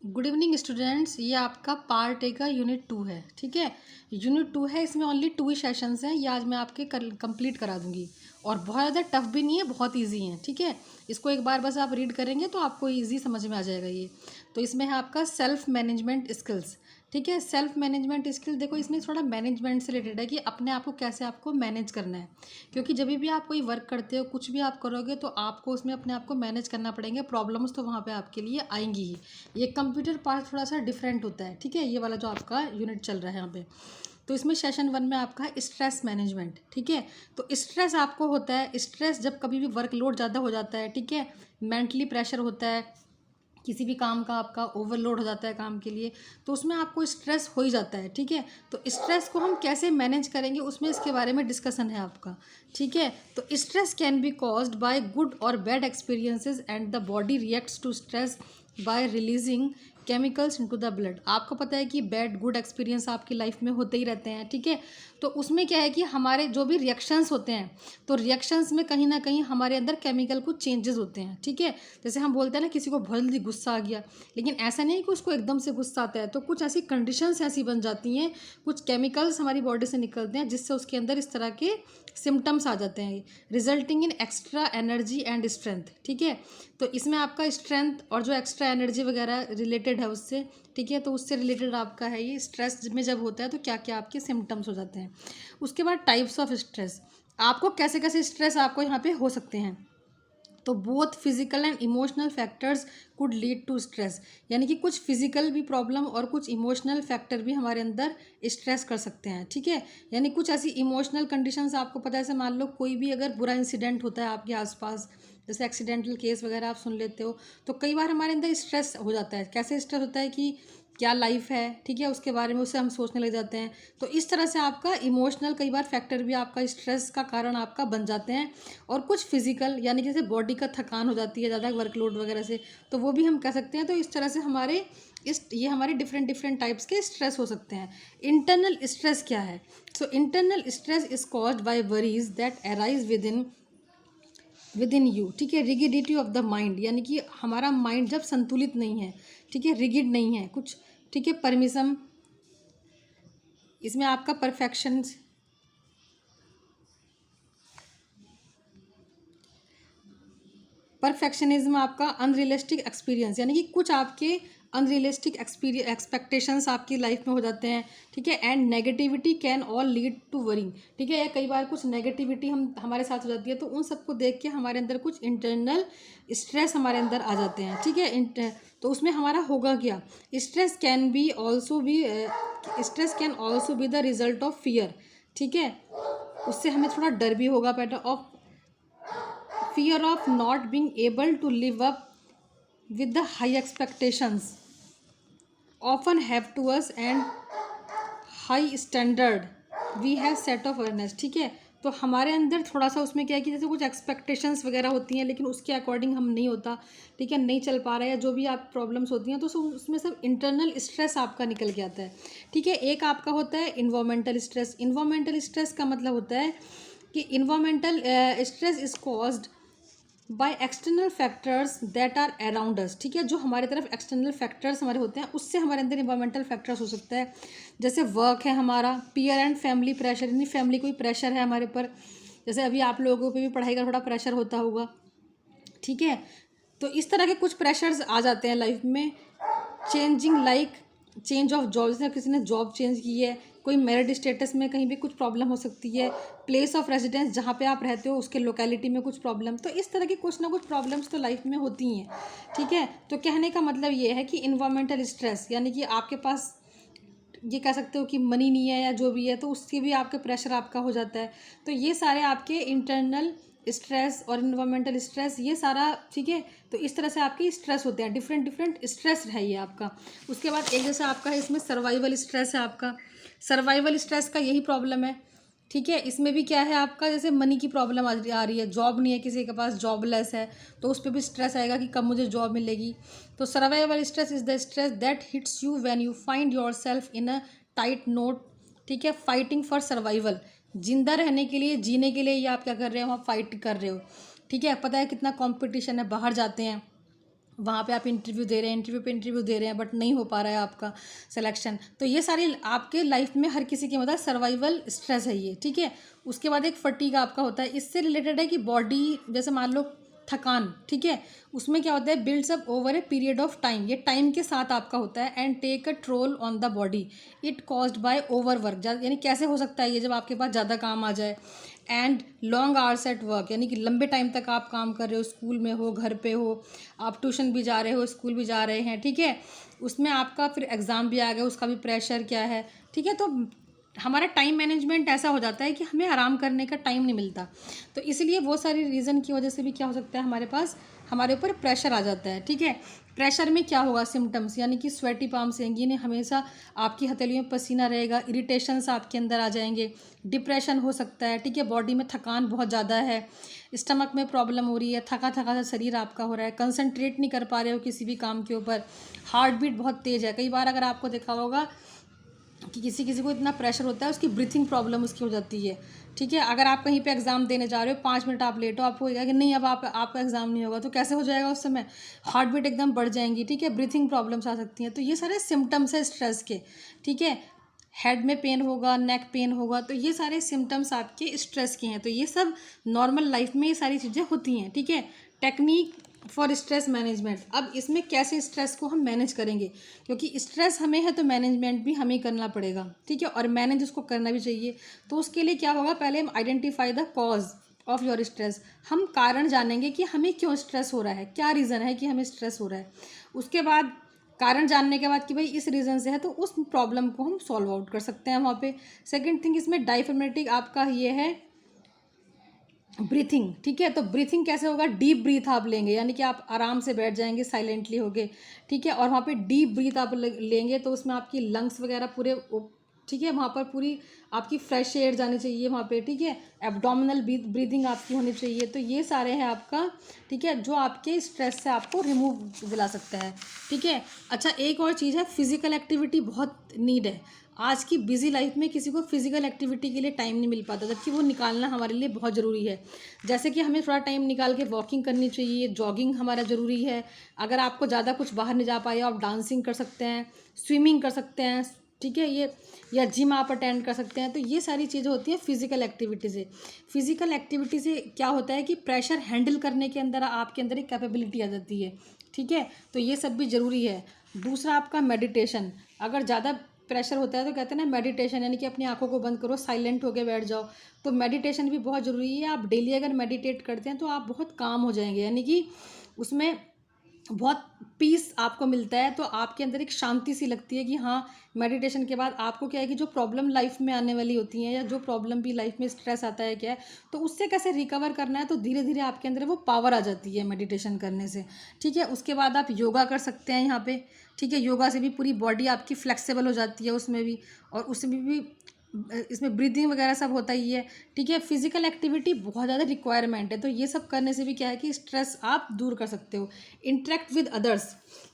Good evening students. ये आपका part A का यूनिट 2 है। ठीक है, यूनिट 2 है, इसमें ओनली 2 ही सेशंस हैं। ये आज मैं आपके कंप्लीट करा दूंगी और बहुत ज़्यादा टफ भी नहीं है, बहुत इजी है। ठीक है, इसको एक बार बस आप रीड करेंगे तो आपको इजी समझ में आ जाएगा ये। तो इसमें है आपका सेल्फ मैनेजमेंट स्किल्स। ठीक है, सेल्फ मैनेजमेंट स्किल, देखो इसमें थोड़ा मैनेजमेंट से रिलेटेड है कि अपने आप को कैसे आपको मैनेज करना है। क्योंकि जब भी आप कोई वर्क करते हो, कुछ भी आप करोगे तो आपको उसमें अपने आप को मैनेज करना पड़ेंगे। प्रॉब्लम्स तो वहाँ पे आपके लिए आएंगी ही। ये कंप्यूटर पार्ट थोड़ा सा डिफरेंट होता है। ठीक है, ये वाला जो आपका यूनिट चल रहा है यहाँ पे, तो इसमें सेशन 1 में आपका है स्ट्रेस मैनेजमेंट। ठीक है, तो स्ट्रेस आपको होता है, स्ट्रेस जब कभी भी वर्कलोड ज़्यादा हो जाता है, ठीक है, मेंटली प्रेशर होता है, किसी भी काम का आपका ओवरलोड हो जाता है काम के लिए, तो उसमें आपको स्ट्रेस हो ही जाता है। ठीक है, तो स्ट्रेस को हम कैसे मैनेज करेंगे उसमें इसके बारे में डिस्कशन है आपका। ठीक है, तो stress can be caused by good और bad experiences and the body reacts to stress by releasing chemicals into the blood. आपको पता है कि बैड गुड एक्सपीरियंस आपकी लाइफ में होते ही रहते हैं। ठीक है, तो उसमें क्या है कि हमारे जो भी रिएक्शंस होते हैं, तो रिएक्शंस में कहीं ना कहीं हमारे अंदर केमिकल कुछ चेंजेस होते हैं। ठीक है, जैसे हम बोलते हैं ना किसी को बहुत जल्दी गुस्सा आ गया, लेकिन ऐसा नहीं है कि उसको एकदम से गुस्सा आता है, तो कुछ ऐसी कंडीशंस ऐसी बन जाती हैं, कुछ केमिकल्स हमारी बॉडी से निकलते हैं जिससे उसके अंदर इस तरह के सिम्टम्स आ जाते हैं, resulting in extra energy and strength. ठीक है, तो इसमें आपका स्ट्रेंथ और जो एक्स्ट्रा एनर्जी वगैरह रिलेटेड है उससे, ठीक है, तो उससे रिलेटेड आपका है ये स्ट्रेस में जब होता है तो क्या क्या आपके सिम्टम्स हो जाते हैं। उसके बाद टाइप्स ऑफ स्ट्रेस, आपको कैसे कैसे स्ट्रेस आपको यहाँ पे हो सकते हैं। तो both physical and emotional factors could lead to stress, यानी कि कुछ फिजिकल भी प्रॉब्लम और कुछ इमोशनल फैक्टर भी हमारे अंदर स्ट्रेस कर सकते हैं। ठीक है, यानी कुछ ऐसी इमोशनल कंडीशंस आपको पता है, जैसे मान लो कोई भी अगर बुरा इंसिडेंट होता है आपके आसपास, जैसे एक्सीडेंटल केस वगैरह आप सुन लेते हो, तो कई बार हमारे अंदर स्ट्रेस हो जाता है। कैसे स्ट्रेस होता है कि क्या लाइफ है, ठीक है, उसके बारे में उससे हम सोचने लग जाते हैं। तो इस तरह से आपका इमोशनल कई बार फैक्टर भी आपका स्ट्रेस का कारण आपका बन जाते हैं। और कुछ फिजिकल, यानी जैसे बॉडी का थकान हो जाती है ज़्यादा वर्कलोड वगैरह से, तो वो भी हम कह सकते हैं। तो इस तरह से हमारे ये हमारे डिफरेंट डिफरेंट टाइप्स के स्ट्रेस हो सकते हैं। इंटरनल स्ट्रेस क्या है? So internal stress is caused bye worries that arise with in you. ठीक है, रिगिडिटी ऑफ द माइंड, यानी कि हमारा माइंड जब संतुलित नहीं है, ठीक है, रिगिड नहीं है कुछ, ठीक है, परमिशन, इसमें आपका परफेक्शनिज्म, आपका अनरियलिस्टिक एक्सपीरियंस, यानी कि कुछ आपके अनरियलिस्टिक एक्सपेक्टेशंस आपकी लाइफ में हो जाते हैं। ठीक है, and negativity can all lead to worrying. ठीक है, या कई बार कुछ नेगेटिविटी हम हमारे साथ हो जाती है, तो उन सबको देख के हमारे अंदर कुछ इंटरनल स्ट्रेस हमारे अंदर आ जाते हैं। ठीक है, तो उसमें हमारा होगा क्या? Stress can also be the result of fear. ठीक है, उससे हमें थोड़ा डर भी होगा, pattern of fear of not being able to live up with the high expectations often have to us and high standard we have set of awareness। ठीक है, तो हमारे अंदर थोड़ा सा उसमें क्या है कि जैसे कुछ एक्सपेक्टेशंस वगैरह होती हैं, लेकिन उसके अकॉर्डिंग हम नहीं होता, ठीक है, नहीं चल पा रहा है, या जो भी आप प्रॉब्लम्स होती हैं, तो उसमें सब इंटरनल स्ट्रेस आपका निकल के आता है। ठीक है, एक आपका होता है इन्वायरमेंटल स्ट्रेस। इन्वायरमेंटल स्ट्रेस का मतलब होता है कि environmental stress is caused by external factors that are around us. ठीक है, जो हमारे तरफ एक्सटर्नल फैक्टर्स हमारे होते हैं, उससे हमारे अंदर इन्वायरमेंटल फैक्टर्स हो सकता है। जैसे वर्क है हमारा, पीयर एंड फैमिली प्रेशर, यानी फैमिली कोई प्रेशर है हमारे ऊपर, जैसे अभी आप लोगों पे भी पढ़ाई का थोड़ा प्रेशर होता होगा। ठीक है, तो इस तरह के कुछ प्रेशर्स आ जाते हैं लाइफ में। Changing like change of job, जैसे किसी ने जॉब चेंज की है, कोई मेरिट स्टेटस में कहीं भी कुछ प्रॉब्लम हो सकती है, प्लेस ऑफ रेजिडेंस जहाँ पे आप रहते हो उसके लोकेलिटी में कुछ प्रॉब्लम, तो इस तरह की कुछ ना कुछ प्रॉब्लम्स तो लाइफ में होती हैं। ठीक है, तो कहने का मतलब ये है कि इन्वायरमेंटल स्ट्रेस, यानी कि आपके पास ये कह सकते हो कि मनी नहीं है या जो भी है, तो उसकी भी आपके प्रेशर आपका हो जाता है। तो ये सारे आपके इंटरनल स्ट्रेस और इन्वायरमेंटल स्ट्रेस, ये सारा, ठीक है, तो इस तरह से आपके स्ट्रेस होते हैं, डिफरेंट डिफरेंट स्ट्रेस है ये आपका। उसके बाद एक जैसा आपका है इसमें सर्वाइवल स्ट्रेस है आपका। सर्वाइवल स्ट्रेस का यही प्रॉब्लम है। ठीक है, इसमें भी क्या है आपका, जैसे मनी की प्रॉब्लम आ रही है, जॉब नहीं है किसी के पास, जॉबलेस है, तो उस पर भी स्ट्रेस आएगा कि कब मुझे जॉब मिलेगी। तो survival stress is the stress that hits you when you find your self in a tight note. ठीक है, फाइटिंग फॉर सर्वाइवल, जिंदा रहने के लिए, जीने के लिए, ये आप क्या कर रहे हो, आप फाइट कर रहे हो। ठीक है, पता है कितना कंपटीशन है, बाहर जाते हैं वहाँ पे आप इंटरव्यू दे रहे हैं, इंटरव्यू पे इंटरव्यू दे रहे हैं, बट नहीं हो पा रहा है आपका सिलेक्शन। तो ये सारी आपके लाइफ में हर किसी की मतलब सर्वाइवल स्ट्रेस है ये, ठीक है। उसके बाद एक फटीग आपका होता है, इससे रिलेटेड है कि बॉडी जैसे मान लो थकान, ठीक है, उसमें क्या होता है, builds up over a period of time, ये टाइम के साथ आपका होता है, and take a toll on the body, it caused by overwork. यानी कैसे हो सकता है ये, जब आपके पास ज़्यादा काम आ जाए, and long hours at work, यानी कि लंबे टाइम तक आप काम कर रहे हो, स्कूल में हो, घर पे हो, आप ट्यूशन भी जा रहे हो, स्कूल भी जा रहे हैं, ठीक है, उसमें आपका फिर एग्ज़ाम भी आ गया, उसका भी प्रेशर क्या है, ठीक है। तो हमारा टाइम मैनेजमेंट ऐसा हो जाता है कि हमें आराम करने का टाइम नहीं मिलता। तो इसलिए वो सारी रीज़न की वजह से भी क्या हो सकता है, हमारे पास हमारे ऊपर प्रेशर आ जाता है, ठीक है। प्रेशर में क्या होगा, सिम्टम्स यानी कि स्वेटी पाम्स आएंगी, यानी हमेशा आपकी हथेलियों में पसीना रहेगा, इरिटेशंस आपके अंदर आ जाएंगे, डिप्रेशन हो सकता है, ठीक है, बॉडी में थकान बहुत ज़्यादा है, स्टमक में प्रॉब्लम हो रही है, थका थका सा शरीर आपका हो रहा है, कंसंट्रेट नहीं कर पा रहे हो किसी भी काम के ऊपर, हार्ट बीट बहुत तेज़ है। कई बार अगर आपको देखा होगा कि किसी किसी को इतना प्रेशर होता है, उसकी ब्रीथिंग प्रॉब्लम उसकी हो जाती है, ठीक है। अगर आप कहीं पे एग्ज़ाम देने जा रहे हो, 5 मिनट आप लेट हो, आपको कहेगा कि नहीं अब आपका एग्ज़ाम नहीं होगा, तो कैसे हो जाएगा उस समय, हार्ट बीट एकदम बढ़ जाएंगी, ठीक है, ब्रीथिंग प्रॉब्लम्स आ सकती हैं। तो ये सारे सिम्टम्स है स्ट्रेस के, ठीक है। हेड में पेन होगा, नेक पेन होगा, तो ये सारे सिम्टम्स आपके स्ट्रेस के हैं। तो ये सब नॉर्मल लाइफ में ये सारी चीज़ें होती हैं, ठीक है। टेक्निक फॉर स्ट्रेस मैनेजमेंट, अब इसमें कैसे स्ट्रेस को हम मैनेज करेंगे, क्योंकि स्ट्रेस हमें है तो मैनेजमेंट भी हमें करना पड़ेगा, ठीक है, और मैनेज उसको करना भी चाहिए। तो उसके लिए क्या होगा, पहले हम identify the cause of your stress, हम कारण जानेंगे कि हमें क्यों स्ट्रेस हो रहा है, क्या रीज़न है कि हमें स्ट्रेस हो रहा है। उसके बाद कारण जानने के बाद कि भाई इस रीज़न से है, तो उस प्रॉब्लम को हम सॉल्व आउट कर सकते हैं वहाँ पे। सेकंड थिंग, इसमें डायफ्रामेटिक आपका ये है ब्रीथिंग, ठीक है। तो ब्रीथिंग कैसे होगा, डीप ब्रीथ आप लेंगे, यानी कि आप आराम से बैठ जाएंगे, साइलेंटली होगे, ठीक है, और वहाँ पे डीप ब्रीथ आप लेंगे, तो उसमें आपकी लंग्स वगैरह पूरे, ठीक है, वहाँ पर पूरी आपकी फ्रेश एयर जानी चाहिए वहाँ पे, ठीक है, एब्डोमिनल ब्रीदिंग आपकी होनी चाहिए। तो ये सारे हैं आपका, ठीक है, जो आपके स्ट्रेस से आपको रिमूव दिला सकता है, ठीक है। अच्छा, एक और चीज़ है, फिजिकल एक्टिविटी बहुत नीड है। आज की बिजी लाइफ में किसी को फिजिकल एक्टिविटी के लिए टाइम नहीं मिल पाता, जबकि वो निकालना हमारे लिए बहुत ज़रूरी है। जैसे कि हमें थोड़ा टाइम निकाल के वॉकिंग करनी चाहिए, जॉगिंग हमारा ज़रूरी है। अगर आपको ज़्यादा कुछ बाहर नहीं जा पाए, आप डांसिंग कर सकते हैं, स्विमिंग कर सकते हैं, ठीक है, ये, या जिम आप अटेंड कर सकते हैं। तो ये सारी चीज़ें होती हैं फिजिकल एक्टिविटी से। फिजिकल एक्टिविटी से क्या होता है कि प्रेशर हैंडल करने के अंदर आपके अंदर एक कैपेबिलिटी आ जाती है, ठीक है। तो ये सब भी ज़रूरी है। दूसरा आपका मेडिटेशन, अगर ज़्यादा प्रेशर होता है तो कहते हैं ना मेडिटेशन, यानी कि अपनी आंखों को बंद करो, साइलेंट होके बैठ जाओ। तो मेडिटेशन भी बहुत ज़रूरी है। आप डेली अगर मेडिटेट करते हैं तो आप बहुत काम हो जाएंगे, यानी कि उसमें बहुत पीस आपको मिलता है। तो आपके अंदर एक शांति सी लगती है कि हाँ, मेडिटेशन के बाद आपको क्या है कि जो प्रॉब्लम लाइफ में आने वाली होती हैं, या जो प्रॉब्लम भी लाइफ में स्ट्रेस आता है क्या है, तो उससे कैसे रिकवर करना है, तो धीरे धीरे आपके अंदर वो पावर आ जाती है मेडिटेशन करने से, ठीक है। उसके बाद आप योगा कर सकते हैं यहाँ पे, ठीक है, योगा से भी पूरी बॉडी आपकी फ्लेक्सिबल हो जाती है उसमें भी, और उसमें भी इसमें ब्रीदिंग वगैरह सब होता ही है, ठीक है। फिजिकल एक्टिविटी बहुत ज़्यादा रिक्वायरमेंट है। तो ये सब करने से भी क्या है कि स्ट्रेस आप दूर कर सकते हो। इंटरेक्ट विद अदर्स,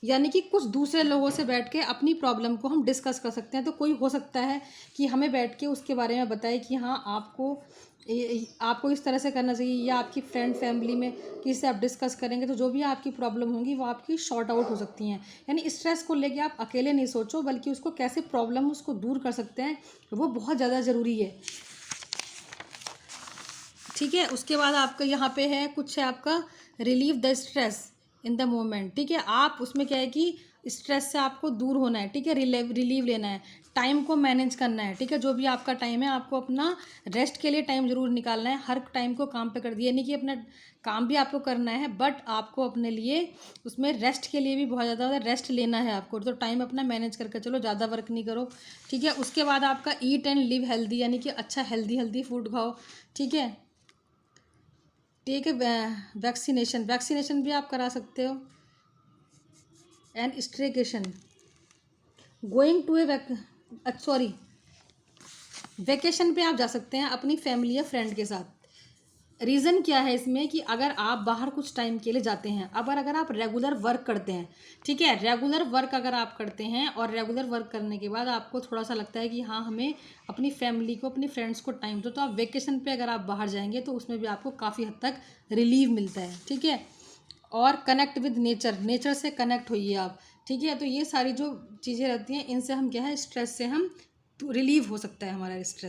यानी कि कुछ दूसरे लोगों से बैठ के अपनी प्रॉब्लम को हम डिस्कस कर सकते हैं। तो कोई हो सकता है कि हमें बैठ के उसके बारे में बताए कि हाँ, आपको इस तरह से करना चाहिए, या आपकी फ्रेंड फैमिली में किसी से आप डिस्कस करेंगे तो जो भी आपकी प्रॉब्लम होंगी वो आपकी शॉर्ट आउट हो सकती हैं। यानी स्ट्रेस को लेके आप अकेले नहीं सोचो, बल्कि उसको कैसे प्रॉब्लम उसको दूर कर सकते हैं, वो बहुत ज़्यादा ज़रूरी है, ठीक है। उसके बाद आपका यहाँ पे है कुछ है आपका relieve the stress in the moment, ठीक है। आप उसमें क्या है कि स्ट्रेस से आपको दूर होना है, ठीक है, रिलीव लेना है, टाइम को मैनेज करना है, ठीक है। जो भी आपका टाइम है, आपको अपना रेस्ट के लिए टाइम ज़रूर निकालना है। हर टाइम को काम पे कर दिया, नहीं कि अपना काम भी आपको करना है, बट आपको अपने लिए उसमें रेस्ट के लिए भी बहुत ज़्यादा रेस्ट लेना है आपको। तो टाइम अपना मैनेज करके चलो, ज़्यादा वर्क नहीं करो, ठीक है। उसके बाद आपका ईट एंड लिव हेल्दी, यानी कि अच्छा हेल्दी फूड खाओ, ठीक है। टेक ए वैक्सीनेशन भी आप करा सकते हो। And stracation, going to a sorry vacation पे आप जा सकते हैं अपनी फैमिली या फ्रेंड के साथ। रीज़न क्या है इसमें कि अगर आप बाहर कुछ टाइम के लिए जाते हैं, अब अगर आप रेगुलर वर्क करते हैं, ठीक है, रेगुलर वर्क अगर आप करते हैं और रेगुलर वर्क करने के बाद आपको थोड़ा सा लगता है कि हाँ, हमें अपनी फैमिली को, अपनी फ्रेंड्स को टाइम दो, तो आप वेकेशन पे अगर आप बाहर जाएंगे तो उसमें भी आपको काफ़ी हद तक रिलीव मिलता है, ठीक है। और कनेक्ट विद नेचर, नेचर से कनेक्ट होइए आप, ठीक है। तो ये सारी जो चीज़ें रहती हैं इनसे हम क्या है, स्ट्रेस से हम रिलीव हो सकता है हमारा स्ट्रेस।